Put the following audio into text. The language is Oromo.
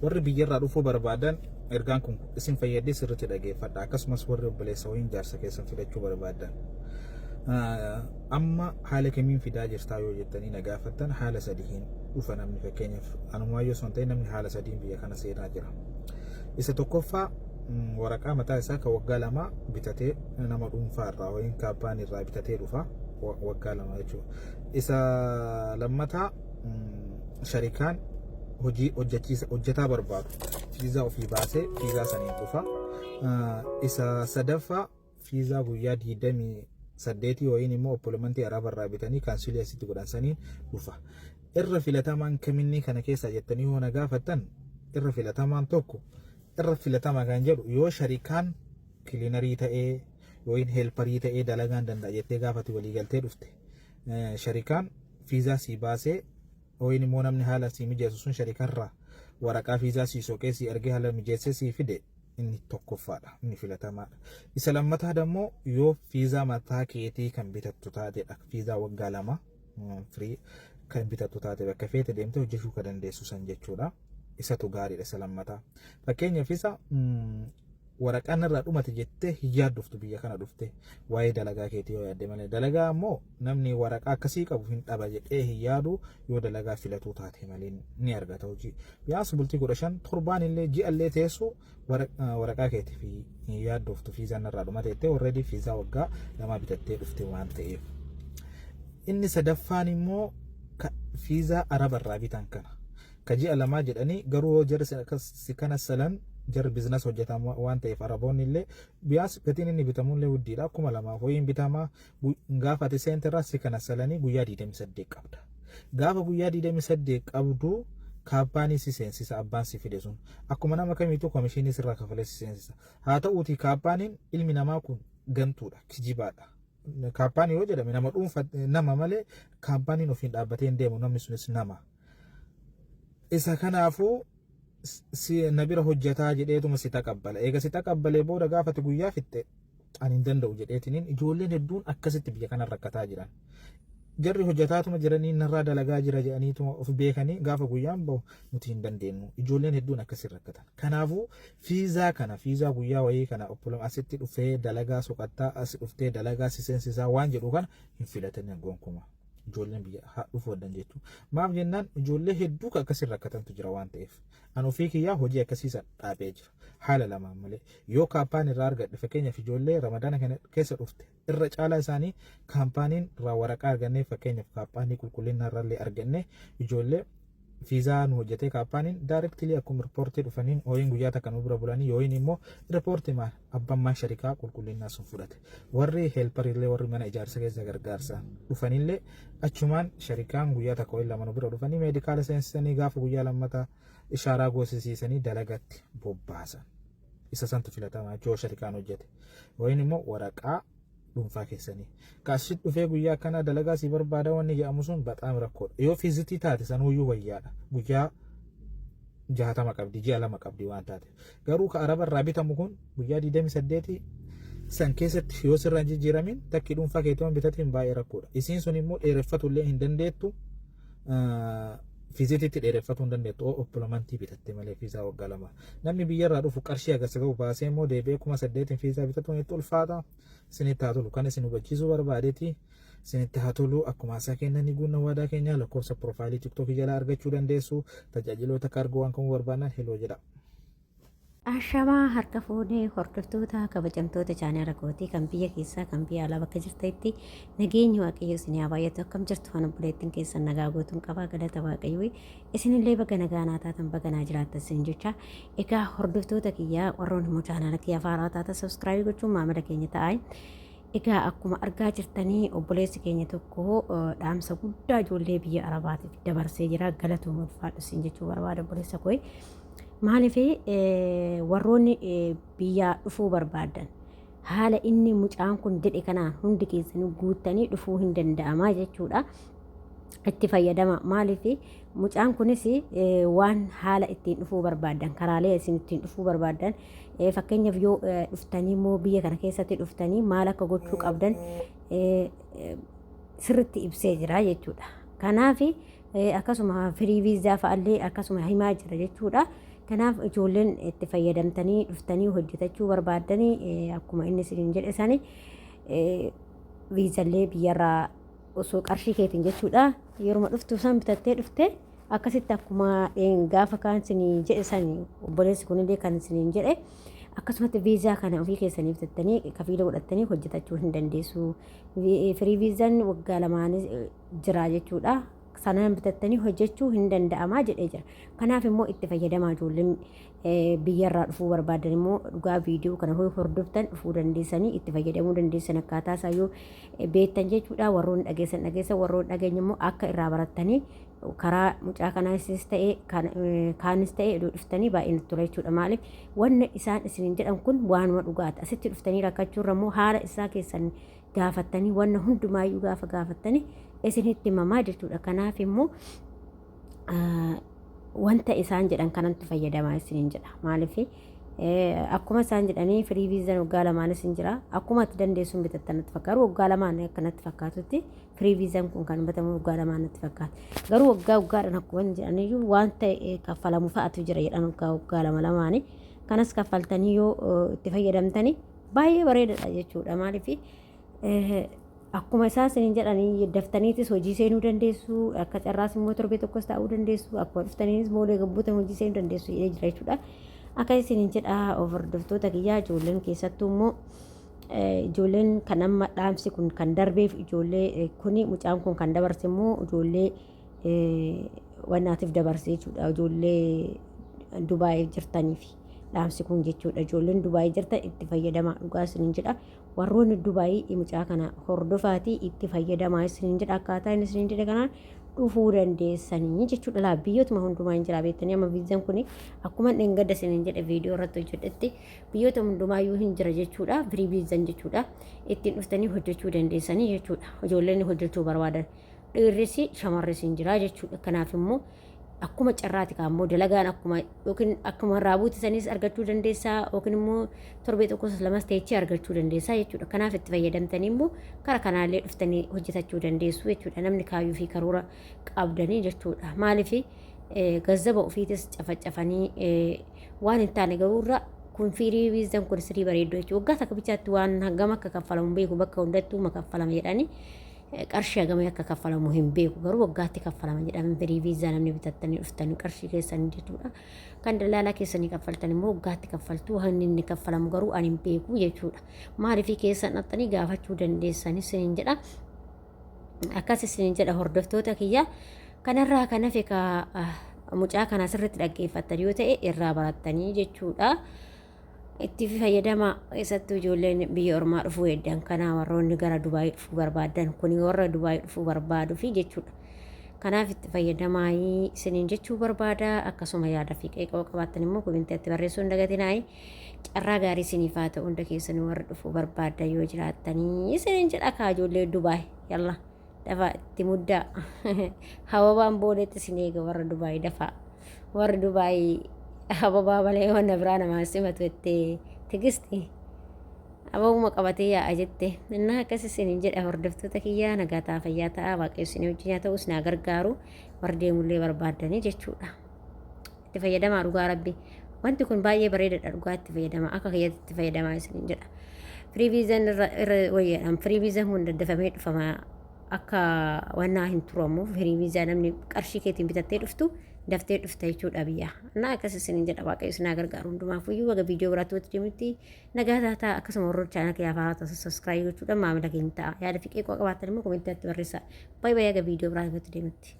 warri biyyarraa dhufuu barbaadan ergaan kun isin fayyadee sirriitti dhageeffadha. Akkasumas warri obboleessa wayii jaarsa keessan fidachuu barbaadan amma haala kamiin fidaa jirtaa yoo jettanii na gaafattan haala sadiin dhufa namni. Fakkeenyaaf anumaayyoo osoo hin ta'in namni haala sadiin biyya kana seenaa jira. Isa tokkoffaa waraqaa mataa isaa kan waggaa lama bitatee nama dhuunfaa irraa yookiin kaampanii irraa bitatee dhufa waggaa lama jechuudha. Isa lammataa sharikaan hojii hojjetaa barbaadu fiizaa ofii baasee fiizaa saniin dhufa. Isa sadaffaa fiizaa guyyaa 28 yookiin immoo oppolomantii araaba irraa bitanii kaansilii asitti godhan saniin dhufa. Irra filatamaan kaminni kana keessa jettanii yoo na gaafattan irra filatamaan tokko irra filatamaa kan jedhu yoo sharikaan kiliinarii ta'ee yookiin heelparii ta'ee dalagaan danda'a jettee gaafatti walii galtee dhufte sharikaan fiizaa sii baasee yookiin immoo namni haala sii mijeessu sun sharikarraa waraqaa fiizaa sii soqee sii ergee haala mijeessee sii fide inni tokkoffaadha, inni filatamaadha. Isa lammataa dammoo yoo fiizaa mataa keetii kan bitattu taatedha. Fiizaa waggaa lama firii kan bitattu taate bakka feete deemtee hojjechuu kan dandeessu san jechuudha. Isatu gaariidha isa lammataa. Fakkeenyaaf isa waraqaan irraa dhumate jettee hin yaaddoftu biyya kana dhufte waa'ee dalagaa keetii yoo yaadde malee. Dalagaa ammoo namni waraqaa akkasii qabu hin dhaba jedhee hin yaadu yoo dalagaa filatuu taate malee ni argata hojii. Biyaas bultii 15 torbaan illee ji'a illee teessu waraqaa keetiif hin yaaddoftu fiizaan irraa dhumate jettee already fiizaa waggaa lama bitattee dhufte waan ta'eef. Inni sadaffaan immoo fiizaa araba irraa bitan kana. Ka ji'a lamaa jedhanii garuu jarri si kana salan jarri bizinas hojjetan waan ta'eef araboonni illee biyaas gatiin inni bitamu illee guddiidha. Akkuma lamaaf ho'iin bitamaa gaafa ati seenterraa si kana salanii guyyaa 28 qabda. Gaafa guyyaa 28 qabdu kaampaanii si seensisa abbaan si fide sun. Akkuma nama kamiitu komishinii sirraa kafalee si seensisa. Haa ta'uuti kaampaaniin ilmi namaa kun gantuudha, kijibaadha. Kaampaanii yoo jedhame nama dhuunfa nama malee kaampaaniin ofiin dhaabbatee hin deemu namni sunis nama. Isa kanaafuu na bira hojjetaa jedheetuma si taqabbala. Eega si taqabbalee booda gaafate guyyaa fitte ani hin danda'u jedheetiniin ijoolleen hedduun akkasitti biyya kana rakkataa jiran. Jarri hojjetaatuma jiranii narraa dalagaa jira jedhaniituma of beekanii gaafa guyyaan bahu nuti hin dandeenyu. Ijoolleen hedduun akkasii rakkatan. Kanaafuu fiizaa kana fiizaa guyyaa wayii kana oppolom asitti dhufee dalagaa soqattaa as dhuftee dalagaa si seensisaa waan jedhu kana hin filatanii gonkumaa. Ijoolleen biyya dhufuu dandeessu jechuudha. Maaf jennaan ijoollee hedduu akkasii rakkatantu jira waan ta'eef. An ofii kiyyaa hojii akkasiisan dhaabee jira. Haala lamaan malee yoo kaampaan irraa argadhe fakkeenyaaf ijoollee ramadaana kana keessa dhufte irra caalaa isaanii kaampaaniin irraa waraqaa argannee fakkeenyaaf kaampaanii qulqullina irraallee argannee ijoollee fiizaa nu hojjetee kaampaaniin daayirektilii akkuma riippoortii dhufaniin yookiin guyyaa takka nu bira bulanii yookiin immoo riippoortii abbaan sharikaa qulqullinaa sun fudhate. Warri heelparillee warri mana ijaarsa keessa gargaarsa dhufanillee achumaan sharikaan guyyaa takka yookiin lama nu bira dhufanii meedikaala seensisanii gaafa guyyaa lammataa ishaaraa goosisiisanii dalagatti bobbaasan. Isa santu filatamaa joo sharikaan hojjete. Yookiin immoo waraqaa dhuunfaa keessanii. Kaashitti dhufee guyyaa kana dalagaa si barbaada wanni jedhamu sun baxaam rakkoodha. Yoo fiizitii taate sanuyyuu wayyaadha. Guyyaa 60 qabdi, ji'a 2 qabdi waan taate. Garuu ka araba irraa bitamu kun guyyaa 28 san keessatti yoo sirraan jijjiiramin takki dhuunfaa keetiin bitatiin baay'ee rakkoodha. Isiin sun immoo dheereffatullee hin dandeettu. Fiizititti dheereffatu hin dandeettu oppolomantii bitatte malee fiizaa waggaa lama. Namni biyyarraa dhufu qarshii agarsiisa qabu baasee immoo deebi'ee 8,000 fiizaa bitatu itti ulfaata. Isinitti haa tolu kan isin hubachiisuu barbaadeeti. Isinitti haa tolu akkuma isaa kennanii guunnaa waadaa keenyaa lakkoofsa piroofaayilii tiktookii jalaa argachuu dandeessu. Tajaajiloota kaargoo waan kamuu barbaadan heloo jedha. Ashamaa harka fuudhee hordoftoota kabajamtoota chaanala kootii kan biyya keessaa kan biyya alaa bakka jirtanitti nageenyi waaqayyo isin haa baay'atu akkam jirtu kan obboleettiin keessan nagaa gootuun qabaa galata waaqayyoo isinillee baga nagaa naa taatan baga naa jiraattan isin jecha egaa hordoftoota kiyyaa warroon immoo chaanala kiyyaa faaraa taata sabskiraayib gochuun maamila keenya ta'aa. Egaa akkuma argaa jirtanii obboleessi keenya tokko dhaamsa guddaa ijoollee biyya arabaatiif dabarsee jira galatooma ulfaadhu isin jechuu barbaada obboleessa koo. Maaliif warroonni biyya dhufuu barbaadan haala inni mucaan kun jedhe kanaan hundi keessanii guuttanii dhufuu hin danda'amaa jechuudha. Itti fayyadama maaliif mucaan kunis waan haala ittiin dhufuu barbaadan karaalee isin ittiin dhufuu barbaadan fakkeenyaaf yoo dhuftanii immoo biyya kana keessatti dhuftanii maal akka gochuu qabdan sirriitti ibsee jira jechuudha. Kanaaf akkasuma firii viizaa fa'allee akkasuma himaa jira jechuudha. Kanaaf ijoolleen itti fayyadamtanii dhuftanii hojjetachuu barbaadanii akkuma inni isin jedhe sani viizallee biyyarraa osoo qarshii keetiin jechuudha. Yeruma dhuftu san bitattee dhuftee akkasitti akkuma gaafa kaan isin jedhe sani obboleessi kunillee kan isin jedhe akkasumatti viizaa kana ofii keessanii bitattanii kafiila godhattanii hojjetachuu hin dandeessu. Firii viizaan waggaa lamaanis jira jechuudha. Sanaan bitattanii hojjechuu hin danda'amaa jedhee jira. Kanaaf immoo itti fayyadamaa ijoolleen biyyarraa dhufuu barbaadan immoo dhugaa viidiyoo kana hordoftan dhufuu dandeessanii itti fayyadamuu dandeessan akkaataa isaa yoo beektan jechuudha. Warroon dhageessan warroon dhageenya immoo akka irraa barattanii karaa mucaa kanaasis ta'e kaanis ta'e iddoo dhuftanii baay'ee nutti tola jechuudha. Maaliif wanna isaan isiniin jedhan kun waanuma dhugaati. Asitti dhuftanii rakkachuurra immoo haala isaa keessan gaafattanii wanna hundumaayyuu gaafa gaafattanii isinitti himamaa jechuudha. Kanaaf immoo wanta isaan jedhan kanatti fayyadamaa isiniin jedha. Maaliif akkuma isaan jedhanii firii viizaan waggaa lamaanis hin jira. Akkuma itti dandeessuun bitattanitti fakkaatu waggaa lamaan akkanatti fakkaatutti firii viizaan kun kan bitamu waggaa lamaanitti fakkaata. Garuu waggaadhaan akkuma jedhaniyyuu wanta kaffalamu fa'aatu jira jedhan waggaa lamaanii kanas kaffaltanii yoo itti fayyadamtanii baay'ee bareedaadha jechuudha. Maaliif akkuma isaa isiniin jedhanii daftaniitis hojii seenuu dandeessu. Akka carraas immoo torbee tokkos taa'uu dandeessu. Akkuma dhuftaniinis boolee gabbuutan hojii seenuu dandeessu jedhee jira jechuudha. Akka isiniin jedha hordoftoota kiyyaa ijoolleen keessattuu immoo ijoolleen kan amma dhaamsi kun kan darbeef ijoollee kuni mucaan kun kan dabarse immoo ijoollee wannaatiif dabarse jechuudha. Ijoollee Dubaayii jirtaniif dhaamsi kun jechuudha. Ijoolleen Dubaayii jirtan itti fayyadamaa dhugaa isiniin jedha. Warroonni Dubaayii mucaa kana hordofaatii itti fayyadamaa isiniin jedha. Akkaataa inni isiniin jedhe kanaan dhufuu dandeessanii jechuudha. Biyyootuma hundumaa hin jira beektanii amma viizaan kun akkuma dheengadda isiniin jedhe viidiyoo irratti hojjedhetti biyyoota hundumaayyuu hin jira jechuudha. Firii viizaan jechuudha. Ittiin dhuftanii hojjechuu dandeessanii jechuudha. Ijoolleen hojjechuu barbaadan dhiirris shamarris hin jira jechuudha. Kanaaf immoo akkuma carraati kaammoo dalagaan akkuma raabuuti sanis argachuu dandeessaa yookiin immoo torbee tokkos lamas ta'echi argachuu dandeessaa jechuudha. Kanaaf itti fayyadamtanii immoo karaa kanaallee dhuftanii hojjetachuu dandeessu jechuudha. Namni kaayyuu fi karoora qabdanii jechuudha. Maaliif gazzaba ofiitis cafacafanii waan hin taane garuurra kun firii viizaan kun sirii bareedduu jechuudha. Waggaa takka bichaatti waan hangam akka kaffalamu beeku bakka hundattuu ma kaffalama jedhanii qarshii hagamee akka kaffalamu hin beeku. Garuu waggaatti kaffalama jedhama firii viizaa namni bitattanii dhuftanii qarshii keessanii jechuudha. Kan daldalaa keessanii kaffaltan immoo waggaatti kaffaltuu hanni inni kaffalamu garuu ani hin beeku jechuudha. Maaliif keessan dhaxxanii gaafachuu dandeessanii isiniin jedha. Akkas isiniin jedha hordoftoota kiyya. Kanarraa kan hafe mucaa kana sirriitti dhaggeeffattan yoo ta'e irraa barattanii jechuudha. Itti fayyadamaa keessattuu ijoolleen biyya ormaa dhufuu heddan kanaa warroonni gara Dubaayii dhufuu barbaadan kun warra Dubaayii dhufuu barbaaduufi jechuudha. Kanaaf itti fayyadamaa isiniin jechuu barbaada. Akkasuma yaada fi qeeqoo qabaattan immoo komentii barreessuu hin dagatinaa. Carraa gaarii isiniif haa ta'u hunda keessanii warra dhufuu barbaadan yoo jiraattanii isiniin jedha kaa ijoollee Dubaayii yalla dafaa itti muddaa hababaan booleetti isin eega warra Dubaayii dafaa warra Dubaayii hababaa malee wanna biraa namaa simatu jettee tigisti ababuma qabatee yaa'a jette innaa akkas isiniin jedha hordoftoota kiyyaa nagataa fayyaa ta'a waaqayyo isinii wajjin haa ta'u isin gargaaru warra deemullee barbaadanii jechuudha. Itti fayyadamaa dhugaa rabbi wanti kun baay'ee bareedaadha dhugaa itti fayyadamaa akka kiyyatti itti fayyadamaa isiniin jedha. Firii viizaan irra wayyaadhaan firii viizaan kun daddafamee dhufama akka wannaa hin turamu firii viizaa namni qarshii keetiin bitattee dhuftu daftee dhufta jechuudha biyya. Naa akkas isiniin jedha waaqayyo isin gargaaru hundumaaf iyyuu waga viidiyoo biraatti walitti deemutti nagaa taataa akkasuma warra chaanal kiyyaa fa'aa sabiskiraayib gochuudhaan maamila keenya ta'a. Yaada fi qeeqoo qabaattan immoo komentii irratti barreessaa. Baay'ee aga viidiyoo biraatti walitti deemutti.